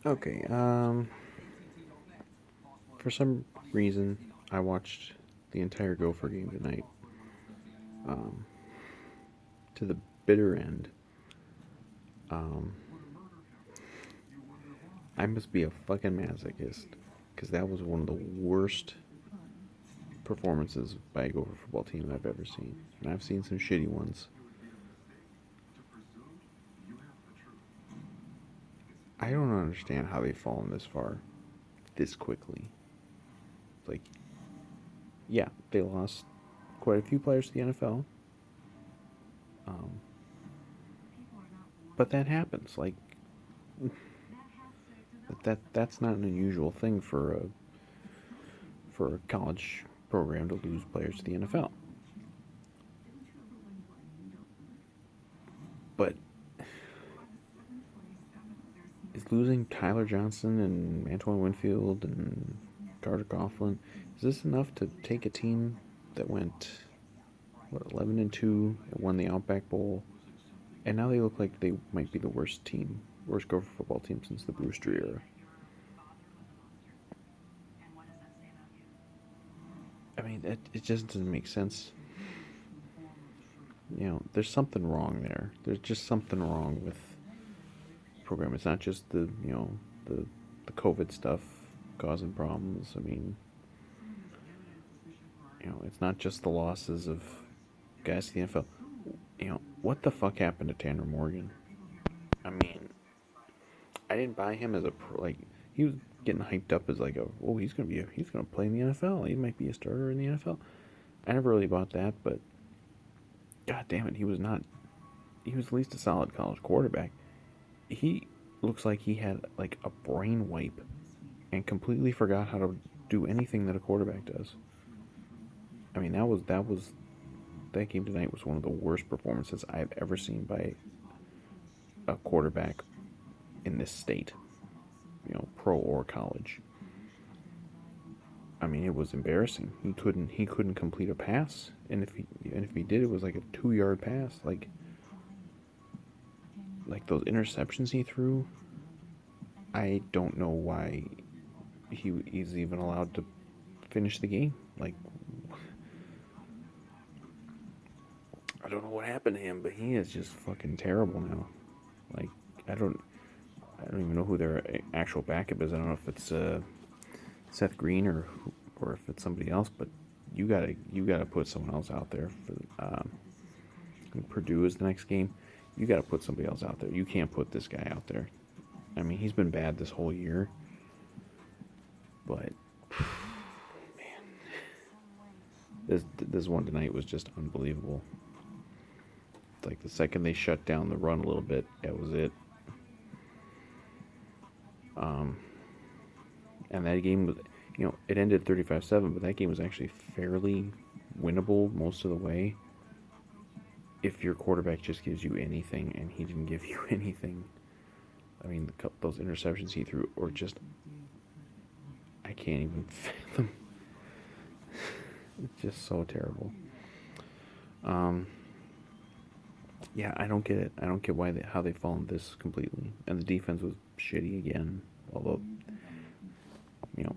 Okay, for some reason, I watched the entire Gopher game tonight, um, to the bitter end. Um, I must be a fucking masochist, because that was one of the worst performances by a Gopher football team I've ever seen. And I've seen some shitty ones. I don't understand how they've fallen this far this quickly. Like, yeah, they lost quite a few players to the NFL, um, but that happens. Like, that's not an unusual thing for a college program to lose players to the NFL. But is losing Tyler Johnson and Antoine Winfield and Carter Coughlin, is this enough to take a team that went what 11-2 and won the Outback Bowl, and now they look like they might be the worst Gopher football team since the Brewster era? I mean, it just doesn't make sense. There's something wrong there. There's just something wrong with the program. It's not just the COVID stuff causing problems. I mean, it's not just the losses of guys to the NFL. What the fuck happened to Tanner Morgan? I mean, I didn't buy him as a pro. Like, he was getting hyped up as like he's gonna play in the NFL. He might be a starter in the NFL. I never really bought that, but god damn it, he was not. He was at least a solid college quarterback. He looks like he had like a brain wipe and completely forgot how to do anything that a quarterback does. I mean, that game tonight was one of the worst performances I've ever seen by a quarterback in this state, pro or college. I mean, it was embarrassing. He couldn't complete a pass, and if he did, it was like a 2 yard pass. Like those interceptions he threw. I don't know why he's even allowed to finish the game. Like, I don't know what happened to him, but he is just fucking terrible now. Like, I don't I don't even know who their actual backup is. I don't know if it's Seth Green or if it's somebody else, but you gotta put someone else out there for Purdue is the next game. You gotta put somebody else out there. You can't put this guy out there. I mean, he's been bad this whole year, but man, this one tonight was just unbelievable. Like the second they shut down the run a little bit, that was it. Um, and that game was, it ended 35-7, but that game was actually fairly winnable most of the way if your quarterback just gives you anything, and he didn't give you anything. I mean, those interceptions he threw were just, I can't even fathom. It's just so terrible. Um, yeah, I don't get it. I don't get how they've fallen this completely. And the defense was shitty again. Although,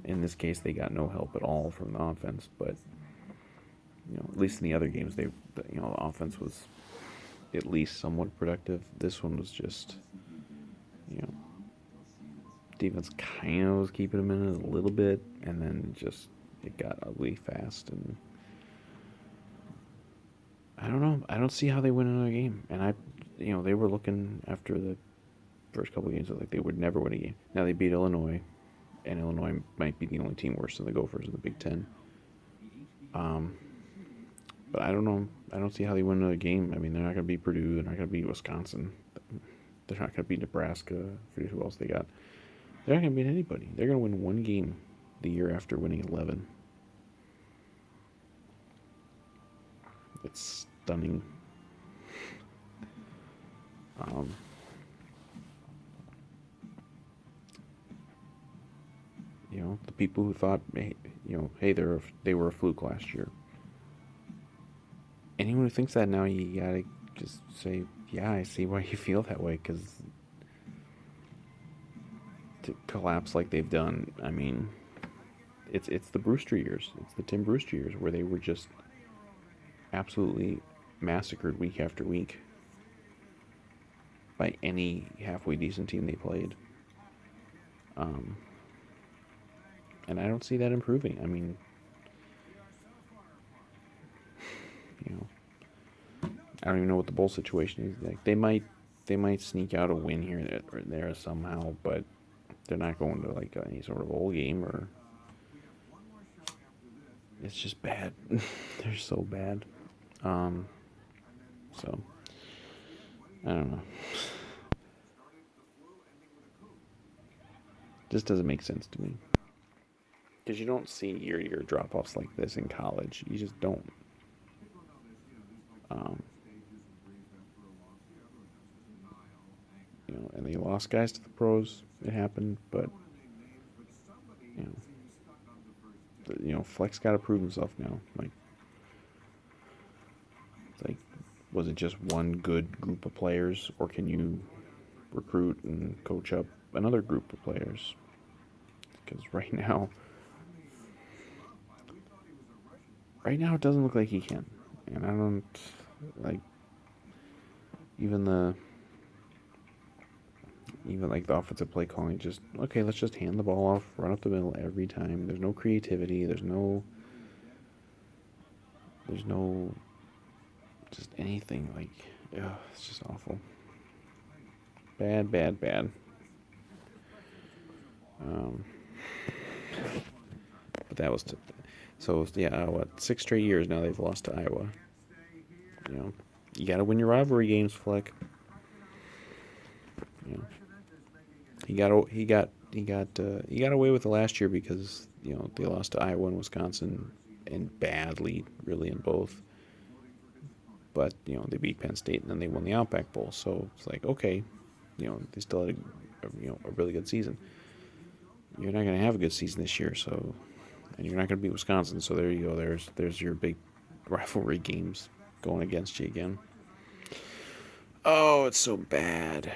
in this case, they got no help at all from the offense. But at least in the other games, the offense was at least somewhat productive. This one was just, you know, defense kind of was keeping them in it a little bit, and then just it got ugly fast. And I don't know. I don't see how they win another game. And they were looking after the first couple of games like they would never win a game. Now they beat Illinois, and Illinois might be the only team worse than the Gophers in the Big Ten. Um, but I don't know. I don't see how they win another game. I mean, they're not going to beat Purdue. They're not going to beat Wisconsin. They're not going to beat Nebraska. I forget who else they got. They're not going to beat anybody. They're going to win one game the year after winning 11. It's stunning. Um, the people who thought, hey, they were a fluke last year. Anyone who thinks that now, you gotta just say, yeah, I see why you feel that way, because to collapse like they've done, I mean, it's the Brewster years. It's the Tim Brewster years where they were just absolutely massacred week after week by any halfway decent team they played. Um, and I don't see that improving. I mean, you know, I don't even know what the bowl situation is. Like they might sneak out a win here or there somehow, but they're not going to like any sort of bowl game or. It's just bad. They're so bad. So I don't know. Just doesn't make sense to me. Because you don't see year-to-year drop-offs like this in college. You just don't. Um, and they lost guys to the pros. It happened, but you Flex got to prove himself now. Like, was it just one good group of players, or can you recruit and coach up another group of players? Because right now it doesn't look like he can, and I don't like even like the offensive play calling. Just okay, let's just hand the ball off, run up the middle every time. There's no creativity. There's no just anything. Like, it's just awful. Bad, bad, bad. But that was so yeah. 6 straight years now they've lost to Iowa. You got to win your rivalry games, Fleck. He got away with it last year because they lost to Iowa and Wisconsin, and badly, really, in both. But they beat Penn State and then they won the Outback Bowl. So it's like, okay, they still had a really good season. You're not going to have a good season this year, so, and you're not going to beat Wisconsin. So there you go. There's your big rivalry games going against you again. Oh, it's so bad.